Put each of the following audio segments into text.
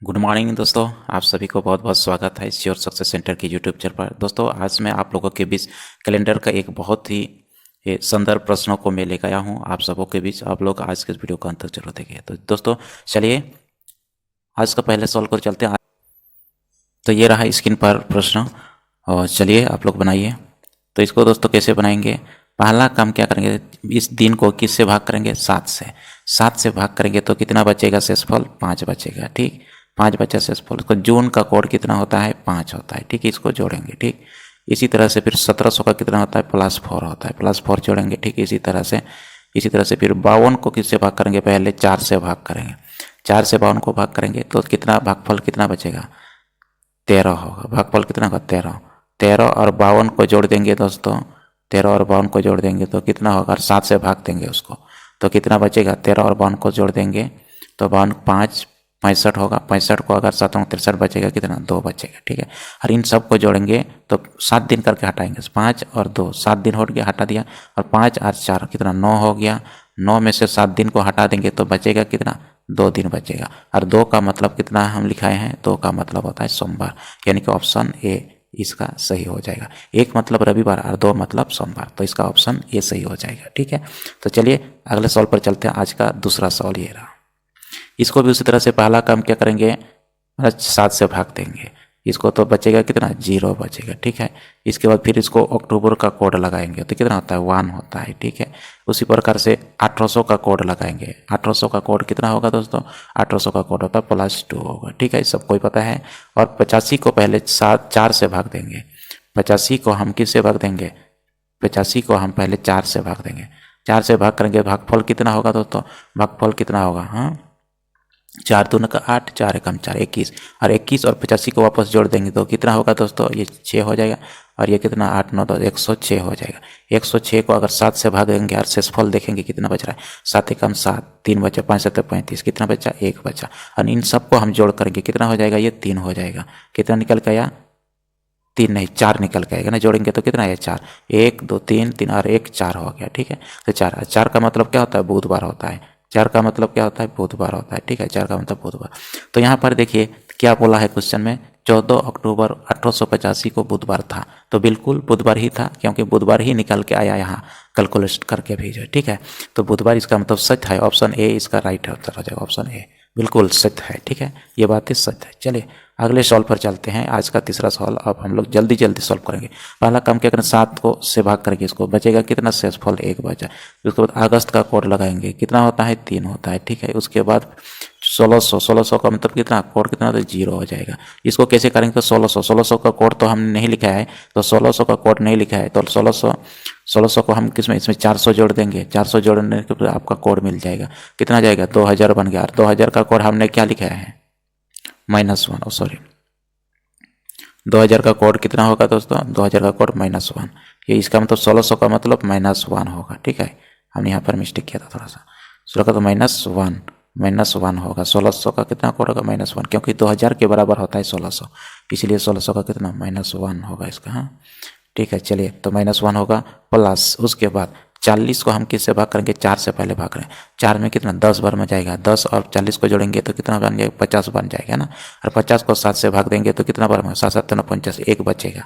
Good morning दोस्तों, आप सभी को बहुत बहुत स्वागत है श्योर सक्सेस सेंटर की यूट्यूब चैनल पर। दोस्तों, आज मैं आप लोगों के बीच कैलेंडर का एक बहुत ही सुंदर प्रश्नों को मैं लेकर आया हूँ आप सबों के बीच। आप लोग आज के इस वीडियो को अंत तक जरूर देखें। तो दोस्तों चलिए आज का पहले सवाल कर चलते हैं। तो ये रहा स्क्रीन पर प्रश्न और चलिए आप लोग बनाइए। तो इसको दोस्तों कैसे बनाएंगे? पहला काम क्या करेंगे, इस दिन को किससे भाग करेंगे? 7 से। 7 से भाग करेंगे तो कितना बचेगा शेषफल? 5 बचेगा। ठीक, 5 बचा शेषफल। इसको जून का कोड कितना होता है? 5 होता है। ठीक, इसको जोड़ेंगे। ठीक, इसी तरह से फिर 1700 का कितना होता है? +4 होता है। +4 जोड़ेंगे। ठीक, इसी तरह से फिर 52 को किससे भाग करेंगे? पहले 4 से भाग करेंगे। 4 से 52 को भाग करेंगे तो कितना भागफल कितना बचेगा? 13 होगा। भागफल कितना होगा? 13। 13 और 52 को जोड़ देंगे दोस्तों। 13 और 52 को जोड़ देंगे तो कितना होगा? 7 से भाग देंगे उसको तो कितना बचेगा? 13 और 52 को जोड़ देंगे तो 52 5 65 होगा। 65 को अगर 7 63 बचेगा, कितना? 2 बचेगा। ठीक है, और इन सब को जोड़ेंगे तो 7 दिन करके हटाएंगे। 5 और 2 7 दिन हो गया, हटा दिया। और 5 और 4 कितना? 9 हो गया। 9 में से 7 दिन को हटा देंगे तो बचेगा कितना? 2 दिन बचेगा। और 2 का मतलब कितना हम लिखाए हैं? 2 का मतलब होता है सोमवार, यानी कि ऑप्शन ए इसका सही हो जाएगा। एक मतलब रविवार और 2 मतलब सोमवार, तो इसका ऑप्शन ए सही हो जाएगा। ठीक है, तो चलिए अगले सवाल पर चलते हैं। आज का दूसरा सवाल ये रहा। इसको भी उसी तरह से पहला काम क्या करेंगे? 7 से भाग देंगे। इसको तो बचेगा कितना? 0 बचेगा। ठीक है, इसके बाद फिर इसको अक्टूबर का कोड लगाएंगे तो कितना होता है? 1 होता है। ठीक है, उसी प्रकार से 1800 का कोड लगाएंगे। 1800 का कोड कितना होगा दोस्तों? 1800 का कोड होता है +2 होगा। ठीक है, सब कोई पता है। और 85 को पहले 4 से भाग देंगे। 85 को हम किससे भाग देंगे? 85 को हम पहले 4 से भाग देंगे। 4 से भाग करेंगे, भागफल कितना होगा दोस्तों? भागफल कितना होगा? हाँ, 4 दूना का 8, 4 एकम 4 21। और 21 और 85 को वापस जोड़ देंगे तो कितना होगा दोस्तों? ये 6 हो जाएगा। और ये कितना? 8 9 10 106 हो जाएगा। 106 को अगर 7 से भाग देंगे और शेषफल देखेंगे कितना बच रहा है? 7 एकम 7, 3 बचा, 5 7 35, कितना बचा? 1 बचा। और इन सबको हम जोड़ करेंगे, कितना हो जाएगा? ये 3 हो जाएगा। कितना निकल के आया? 3 नहीं 4 निकल के आएगा ना, जोड़ेंगे तो कितना है? 4। 1 2 3 3 और 1 4 हो गया। ठीक है, तो 4 का मतलब क्या होता है? बुधवार होता है। 4 का मतलब क्या होता है? बुधवार होता है। ठीक है, 4 का मतलब बुधवार। तो यहाँ पर देखिए क्या बोला है क्वेश्चन में, 14 अक्टूबर 1885 को बुधवार था। तो बिल्कुल बुधवार ही था, क्योंकि बुधवार ही निकल के आया यहाँ कैलकुलेट करके भेजो। ठीक है, तो बुधवार इसका मतलब सच है। ऑप्शन ए इसका राइट आंसर हो जाएगा। ऑप्शन ए बिल्कुल सत्य है। ठीक है, ये बातें सत्य है। चलिए अगले सवाल पर चलते हैं। आज का तीसरा सवाल अब हम लोग जल्दी जल्दी सॉल्व करेंगे। पहला काम क्या करें? 7 को से भाग करेंगे, इसको बचेगा कितना? शेषफल 1 बचा। उसके बाद अगस्त का कोड लगाएंगे, कितना होता है? 3 होता है। ठीक है, उसके बाद 1600 का मतलब कितना? कोड कितना होता है? 0 हो जाएगा। इसको कैसे करेंगे? तो 1600 का कोड तो हमने नहीं लिखा है, तो 1600 का कोड नहीं लिखा है तो 1600 को हम किसमें? इसमें 400 जोड़ देंगे। 400 जोड़ने के बाद आपका कोड मिल जाएगा। कितना जाएगा? 2000 बन गया। 2000 का कोड हमने क्या लिखा है? -1। सॉरी, 2000 का कोड कितना होगा दोस्तों? 2000 का कोड -1। ये इसका मतलब 1600 का मतलब -1 होगा। ठीक है, हमने यहाँ पर मिस्टेक किया था थोड़ा सा। 16 का तो -1 होगा। 1600 का कितना कोड होगा? -1, क्योंकि 2000 के बराबर होता है 1600, इसलिए 1600 का कितना? -1 होगा इसका। हाँ, ठीक है, चलिए तो -1 होगा। प्लस उसके बाद 40 को हम किससे भाग करेंगे? 4 से पहले भाग रहे हैं। 4 में कितना? 10 बार में जाएगा। 10 और 40 को जोड़ेंगे तो कितना बन जाएगा? 50 बन जाएगा ना। और 50 को 7 से भाग देंगे तो कितना बार में? 7 7 49, 1 बचेगा।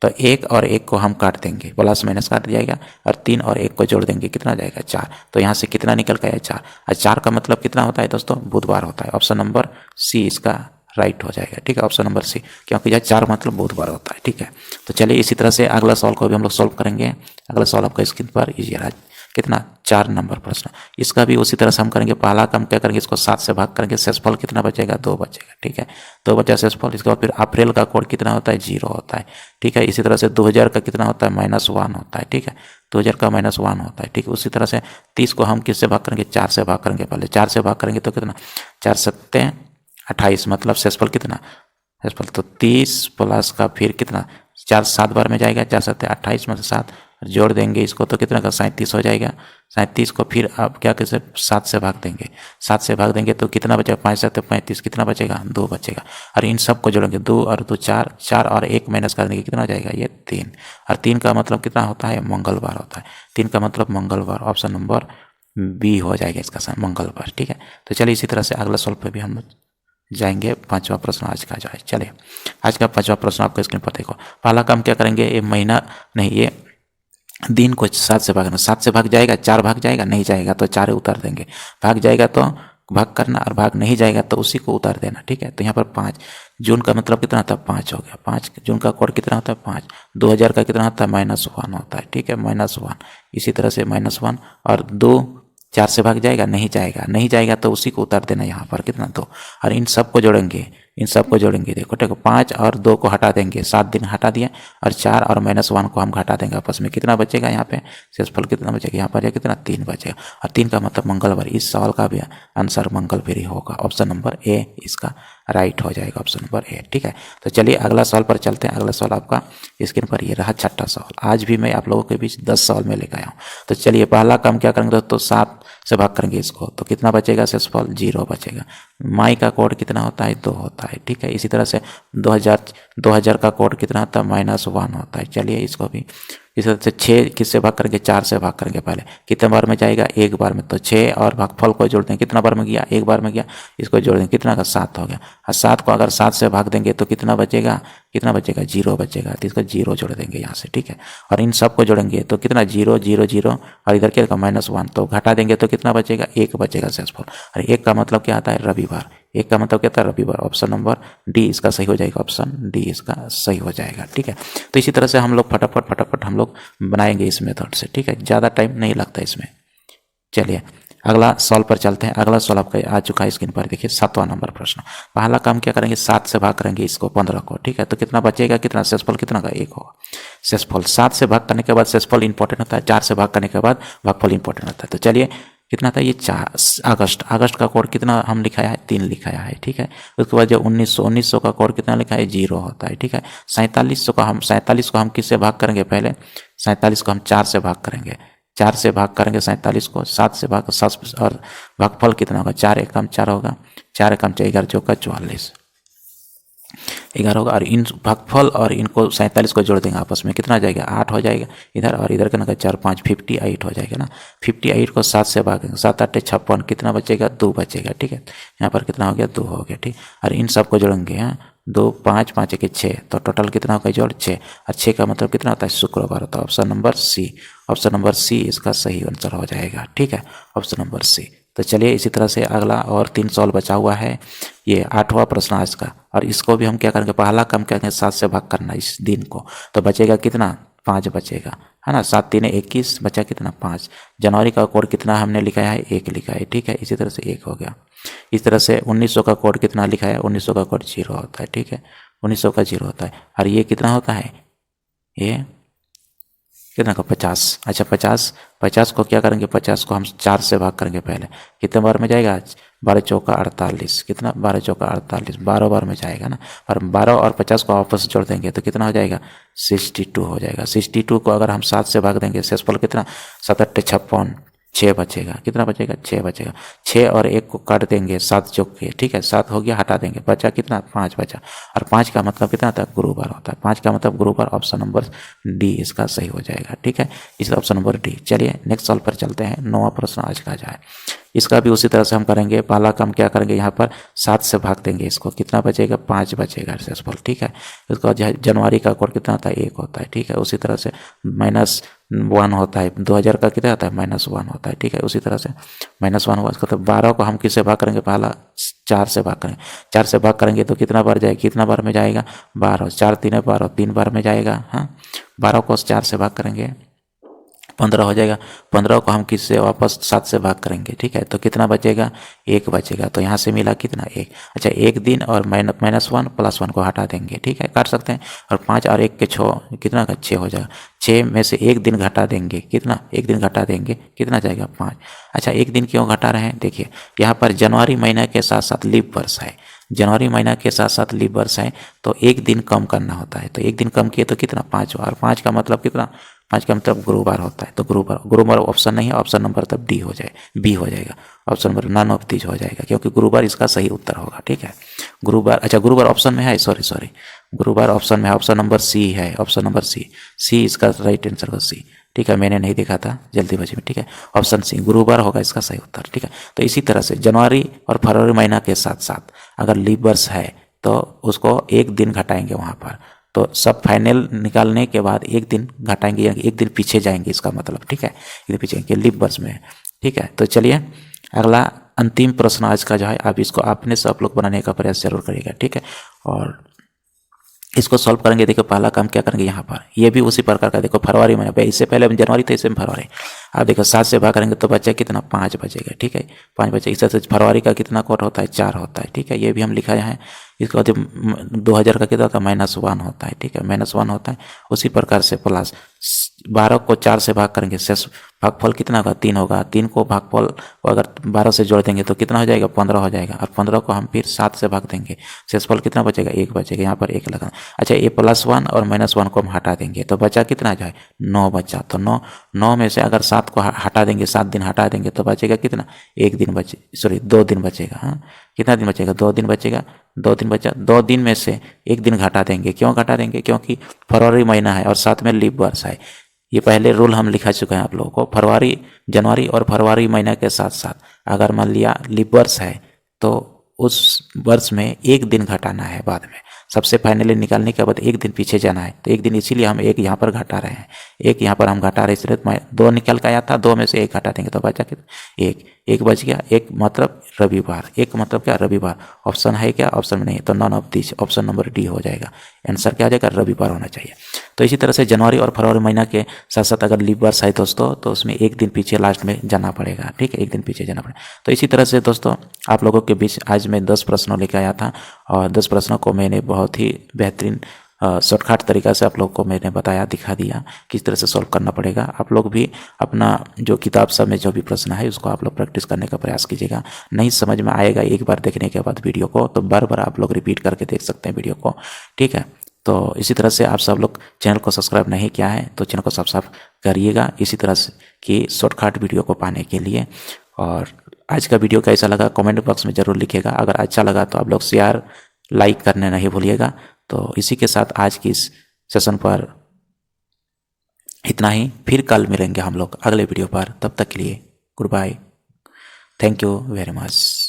तो 1 और 1 को हम काट देंगे, प्लस माइनस काट जाएगा। और 3 और 1 को जोड़ देंगे, कितना जाएगा? 4। तो यहाँ से कितना निकल के आया? 4। और 4 का मतलब कितना होता है दोस्तों? बुधवार होता है। ऑप्शन नंबर सी इसका राइट हो जाएगा। ठीक है, ऑप्शन नंबर सी, क्योंकि यह 4 मतलब बुधवार होता है। ठीक है, तो चलिए इसी तरह से अगला सवाल को भी हम लोग सॉल्व करेंगे। अगला सवाल आपका स्क्रीन पर इजी रहा। कितना? 4 नंबर प्रश्न। इसका भी उसी तरह से हम करेंगे। पहला काम क्या करेंगे? इसको 7 से भाग करेंगे। शेषफल कितना बचेगा? 2 बचेगा। ठीक है, 2 बचा शेषफल। इसके बाद फिर अप्रैल का कोड कितना होता है? 0 होता है। ठीक है, इसी तरह से 2000 का कितना होता है? -1 होता है। ठीक है, 2000 का -1 होता है। ठीक है, उसी तरह से 30 को हम किससे भाग करेंगे? 4 से भाग करेंगे। पहले 4 से भाग करेंगे तो कितना? 4 7 28, मतलब शेषफल कितना? शेषफल तो 30 प्लस का फिर कितना? 4 7 बार में जाएगा। 4 7 28 में से 7 जोड़ देंगे इसको तो कितना का? 37 हो जाएगा। 37 को फिर आप क्या कैसे? 7 से भाग देंगे। 7 से भाग देंगे तो कितना बचेगा? 5 7 35, कितना बचेगा? 2 बचेगा। और इन सब को जोड़ेंगे, 2 और 2 4, 4 और 1 माइनस कर देंगे, कितना हो जाएगा? ये 3। और 3 का मतलब कितना होता है? मंगलवार होता है। 3 का मतलब मंगलवार। ऑप्शन नंबर बी हो जाएगा इसका, मंगलवार। ठीक है, तो चलिए इसी तरह से अगला सवाल पर भी हम जाएंगे। पांचवा प्रश्न आज का जो है, चलिए आज का पांचवा प्रश्न आपका स्क्रीन पर देखो। पहला काम क्या करेंगे, ये महीना नहीं, ये दिन को 7 से भागना। 7 से भाग जाएगा, 4 भाग जाएगा, नहीं जाएगा तो 4 उतार देंगे, भाग जाएगा तो भाग करना, और भाग नहीं जाएगा तो उसी को उतार देना। ठीक है, तो यहाँ पर 5 जून का मतलब कितना होता है, 5 हो गया। 5 जून का कोड कितना होता है, 5। 2000 का कितना होता है, -1 होता है। ठीक है, -1। इसी तरह से -1 और 2 4 से भाग जाएगा, नहीं जाएगा, नहीं जाएगा तो उसी को उतार देना यहाँ पर, कितना 2। और इन सब को जोड़ेंगे, इन सबको जोड़ेंगे। देखो देखो, 5 और 2 को हटा देंगे, 7 दिन हटा दिया, और 4 और -1 को हम घटा देंगे आपस में। कितना बचेगा यहाँ पे, शेषफल कितना बचेगा यहाँ पर, ये कितना 3 बचेगा। और 3 का मतलब मंगलवार। इस सवाल का भी आंसर मंगलवार ही होगा। ऑप्शन नंबर ए इसका राइट हो जाएगा, ऑप्शन नंबर ए। ठीक है, तो चलिए अगला सवाल पर चलते हैं। अगला सवाल आपका स्क्रीन पर ये रहा, छठा सवाल। आज भी मैं आप लोगों के बीच 10 सवाल में लेकर आया हूँ। तो चलिए पहला काम क्या करेंगे दोस्तों, 7 से भाग करेंगे इसको, तो कितना बचेगा, शेषफल 0 बचेगा। माई का कोड कितना होता है, 2 होता है। ठीक है, इसी तरह से 2000 का कोड कितना होता है, -1 होता है। चलिए इसको भी इस तरह से 6 किससे भाग करेंगे, 4 से भाग करेंगे। पहले कितने बार में जाएगा, एक बार में, तो 6 और भागफल को जोड़ देंगे, कितना बार में गया, एक बार में गया, इसको जोड़ देंगे, कितना का 7 हो गया। और 7 को अगर 7 से भाग देंगे तो कितना बचेगा, कितना बचेगा, 0 बचेगा। तो इसको 0 जोड़ देंगे यहाँ से। ठीक है, और इन सब को जोड़ेंगे तो कितना, 0 0 0, और इधर क्या -1, तो घटा देंगे तो कितना बचेगा, 1 बचेगा शेषफल। और 1 का मतलब क्या आता है, रविवार। 1 का मतलब क्या था, रविवार। ऑप्शन नंबर डी इसका सही हो जाएगा, ऑप्शन डी इसका सही हो जाएगा। ठीक है, तो इसी तरह से हम लोग फटाफट हम लोग बनाएंगे इस मेथड से। ठीक है, ज़्यादा टाइम नहीं लगता इसमें। चलिए अगला सवाल पर चलते हैं। अगला सवाल आपका आ चुका है स्क्रीन पर, देखिए 7वां नंबर प्रश्न। पहला काम क्या करेंगे, 7 से भाग करेंगे इसको, 15 को। ठीक है, तो कितना बचेगा, कितना शेषफल कितना का, 1 होगा। शेषफल 7 से भाग करने के बाद शेषफल इंपॉर्टेंट होता है, 4 से भाग करने के बाद भागफल इंपॉर्टेंट होता है। तो चलिए कितना था ये, 4 अगस्त का कोड कितना हम लिखाया है, 3 लिखाया है। ठीक है, उसके बाद जो 1900 का कोड कितना लिखा है, 0 होता है। ठीक है, 47 को हम किससे भाग करेंगे, पहले 47 को हम 4 से भाग करेंगे। 4 से भाग करेंगे 47 को, 7 से भाग 7, और भागफल कितना होगा, 4 एकम 4 होगा, 4 एकम 4, 11 चौका 44, 11 होगा। और इन भागफल और इनको 47 को जोड़ देंगे आपस में, कितना आ जाएगा, 8 हो जाएगा इधर, और इधर का 4 5 58 हो जाएगा ना। 58 को 7 से भागेंगे, 7 8 56, कितना बचेगा, 2 बचेगा। ठीक है, यहाँ पर कितना हो गया, 2 हो गया। ठीक, और इन सब को जोड़ेंगे, हाँ 2 5 5 1 6, तो टोटल कितना होगा, जोड़ 6, और 6 का मतलब कितना होता है, शुक्रवार होता है। Option number C, option number C इसका सही आंसर हो जाएगा। ठीक है, ऑप्शन नंबर सी। तो चलिए इसी तरह से अगला और 3 सवाल बचा हुआ है, ये 8वां प्रश्न आज का। और इसको भी हम क्या करेंगे, पहला काम क्या करेंगे, 7 से भाग करना इस दिन को, तो बचेगा कितना, 5 बचेगा, है ना। 7 3 21, बचा कितना, 5। जनवरी का कोड कितना हमने लिखा है, 1 लिखा है। ठीक है, इसी तरह से 1 हो गया। इस तरह से 1900 का कोड कितना लिखा है, 1900 का कोड 0 होता है। ठीक है, 1900 का 0 होता है। और ये कितना होता है, ये कितना का, 50। अच्छा 50 को क्या करेंगे, 50 को हम 4 से भाग करेंगे पहले, कितने बार में जाएगा, 12 चौका 48, कितना, 12 चौका 48, 12 बार में जाएगा ना। और 12 और 50 को आपस जोड़ देंगे तो कितना हो जाएगा, 62 हो जाएगा। 62 को अगर हम 7 से भाग देंगे, शेषफल कितना, 7 8 56, 6 बचेगा, कितना बचेगा, 6 बचेगा। 6 और 1 को काट देंगे, 7 चौक के। ठीक है, 7 हो गया, हटा देंगे, बचा कितना, 5 बचा। और 5 का मतलब कितना होता है, गुरुवार होता है। 5 का मतलब गुरुवार, ऑप्शन नंबर डी इसका सही हो जाएगा। ठीक है, इस ऑप्शन नंबर डी। चलिए नेक्स्ट सवाल पर चलते हैं। 9वां प्रश्न आज का जाए, इसका भी उसी तरह से हम करेंगे। पहला काम क्या करेंगे, यहाँ पर 7 से भाग देंगे इसको, कितना बचेगा, 5 बचेगा शेषफल। ठीक है, उसका जनवरी का कोड कितना होता है, 1 होता है। ठीक है, उसी तरह से -1 होता है। 2000 का कितना होता है, -1 होता है। ठीक है, उसी तरह से -1 हुआ। इसका तो 12 को हम किससे भाग करेंगे, पहला 4 से भाग करेंगे। 4 से भाग करेंगे तो कितना बार जाएगा, कितना बार में जाएगा, 12। 4 3 12, 3 बार में जाएगा। हाँ, 12 को 4 से भाग करेंगे, 15 हो जाएगा। 15 को हम किससे वापस 7 से भाग करेंगे। ठीक है, तो कितना बचेगा, 1 बचेगा। तो यहाँ से मिला कितना, 1। अच्छा, 1 दिन और -1 +1 को हटा देंगे। ठीक है, काट सकते हैं। और 5 और 1 के 6, कितना का, 6 हो जाएगा। 6 में से 1 दिन घटा देंगे, कितना, 1 दिन घटा देंगे, कितना जाएगा, 5। अच्छा, 1 दिन क्यों घटा रहे हैं, देखिए यहाँ पर जनवरी महीना के साथ साथ लीप वर्ष है। जनवरी महीना के साथ साथ लीप वर्ष है, तो 1 दिन कम करना होता है। तो 1 दिन कम किए तो कितना, 5। और 5 का मतलब कितना, 5 का मतलब गुरुवार होता है। तो गुरुवार ऑप्शन नहीं है, ऑप्शन नंबर तब डी हो जाए, बी हो जाएगा। Option number none of these हो जाएगा, क्योंकि गुरुवार इसका सही उत्तर होगा। ठीक है, गुरुवार, अच्छा गुरुवार ऑप्शन में है, सॉरी गुरुवार ऑप्शन में है, ऑप्शन नंबर सी है, ऑप्शन नंबर सी इसका राइट आंसर होगा, सी। ठीक है, मैंने नहीं देखा था जल्दीबाजी में। ठीक है, ऑप्शन सी गुरुवार होगा इसका सही उत्तर। ठीक है, तो इसी तरह से जनवरी और फरवरी महीना के साथ साथ अगर लीप वर्ष है तो उसको एक दिन घटाएंगे वहाँ पर। तो सब फाइनल निकालने के बाद एक दिन घटाएंगे या एक दिन पीछे जाएंगे, इसका मतलब। ठीक है, एक दिन पीछे लीप वर्ष में। ठीक है, तो चलिए अगला अंतिम प्रश्न आज का जो है, आप इसको अपने से आप लोग बनाने का प्रयास जरूर करिएगा। ठीक है, और इसको सॉल्व करेंगे। देखो पहला काम क्या करेंगे यहाँ पर, ये भी उसी प्रकार का। देखो फरवरी महीना, इससे पहले जनवरी था, इससे फरवरी। आप देखो 7 से भाग करेंगे तो बचा कितना, 5 बचेगा। ठीक है, 5 बचे। इस तरह से फरवरी का कितना कोड होता है, 4 होता है। ठीक है, ये भी हम लिखा है। इसके बाद 2000 का कितना होता है, -1 होता है। ठीक है, -1 होता है। उसी प्रकार से प्लस 12 को 4 से भाग करेंगे, शेष भागफल कितना होगा, 3 होगा। 3 को भागफल को अगर 12 से जोड़ देंगे तो कितना हो जाएगा, 15 हो जाएगा। और 15 को हम फिर 7 से भाग देंगे, शेषफल कितना बचेगा, 1 बचेगा। यहाँ पर 1 लगा। अच्छा, ये +1 और -1 को हम हटा देंगे तो बचा कितना जो है, 9 बचा। तो 9 में से अगर 7 को हटा देंगे, 7 दिन हटा देंगे तो बचेगा कितना, 1 दिन बचे, सॉरी 2 दिन बचेगा। हाँ, कितना दिन बचेगा, 2 दिन बचेगा। 2 दिन बचा। 2 दिन में से 1 दिन घटा देंगे। क्यों घटा देंगे, क्योंकि फरवरी महीना है और साथ में लीप वर्ष है। ये पहले रूल हम लिखा चुके हैं आप लोगों को। फरवरी, जनवरी और फरवरी महीना के साथ साथ अगर मान लिया लीप वर्ष है तो उस वर्ष में 1 दिन घटाना है बाद में। सबसे फाइनली निकालने के बाद 1 दिन पीछे जाना है। तो 1 दिन इसीलिए हम 1 यहाँ पर घटा रहे हैं। 1 यहाँ पर हम घटा रहे, इसलिए 2 निकल के आया था, 2 में से 1 घटा देंगे तो बचा कितना, 1 बच गया। 1 मतलब रविवार, 1 मतलब क्या, रविवार। ऑप्शन है क्या, ऑप्शन में नहीं, तो none of this, option number D हो जाएगा। आंसर क्या हो जाएगा, रविवार होना चाहिए। तो इसी तरह से जनवरी और फरवरी महीना के साथ साथ अगर लीप वर्ष है दोस्तों तो उसमें 1 दिन पीछे लास्ट में जाना पड़ेगा। ठीक है, 1 दिन पीछे जाना पड़ेगा। तो इसी तरह से दोस्तों आप लोगों के बीच आज मैं 10 प्रश्नों लेकर आया था और 10 प्रश्नों को मैंने बहुत ही बेहतरीन शॉर्टकट तरीका से आप लोग को मैंने बताया, दिखा दिया किस तरह से सॉल्व करना पड़ेगा। आप लोग भी अपना जो किताब सब में जो भी प्रश्न है उसको आप लोग प्रैक्टिस करने का प्रयास कीजिएगा। नहीं समझ में आएगा एक बार देखने के बाद वीडियो को, तो बार बार आप लोग रिपीट करके देख सकते हैं वीडियो को। ठीक है, तो इसी तरह से आप सब लोग चैनल को सब्सक्राइब नहीं किया है तो चैनल को सब्सक्राइब करिएगा इसी तरह से कि शॉर्टकट वीडियो को पाने के लिए। और आज का वीडियो कैसा लगा कमेंट बॉक्स में ज़रूर लिखिएगा। अगर अच्छा लगा तो आप लोग शेयर लाइक करने नहीं भूलिएगा। तो इसी के साथ आज की इस सेशन पर इतना ही। फिर कल मिलेंगे हम लोग अगले वीडियो पर। तब तक के लिए good bye, thank you very much.